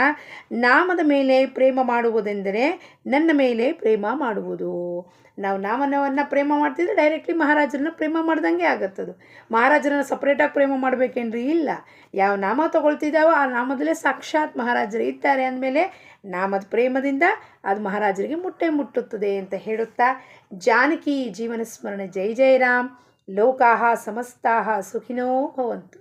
ನಾಮದ ಮೇಲೆ ಪ್ರೇಮ ಮಾಡುವುದೆಂದರೆ ನನ್ನ ಮೇಲೆ ಪ್ರೇಮ ಮಾಡುವುದು. ನಾವು ನಾಮವನ್ನು ಪ್ರೇಮ ಮಾಡ್ತಿದ್ರೆ ಡೈರೆಕ್ಟ್ಲಿ ಮಹಾರಾಜರನ್ನ ಪ್ರೇಮ ಮಾಡ್ದಂಗೆ ಆಗತ್ತದು. ಮಹಾರಾಜರನ್ನ ಸಪ್ರೇಟಾಗಿ ಪ್ರೇಮ ಮಾಡಬೇಕೇನ್ರಿ? ಇಲ್ಲ. ಯಾವ ನಾಮ ತಗೊಳ್ತಿದ್ದಾವೋ ಆ ನಾಮದಲ್ಲೇ ಸಾಕ್ಷಾತ್ ಮಹಾರಾಜರು ಇದ್ದಾರೆ ಅಂದಮೇಲೆ ನಾಮದ ಪ್ರೇಮದಿಂದ ಅದು ಮಹಾರಾಜರಿಗೆ ಮುಟ್ಟುತ್ತದೆ ಅಂತ ಹೇಳುತ್ತಾ, ಜಾನಕಿ ಜೀವನ ಸ್ಮರಣೆ. ಜೈ ಜೈ ರಾಮ್. ಲೋಕಾಹ ಸಮಸ್ತಾಹ ಸುಖಿನೋ ಭವಂತು.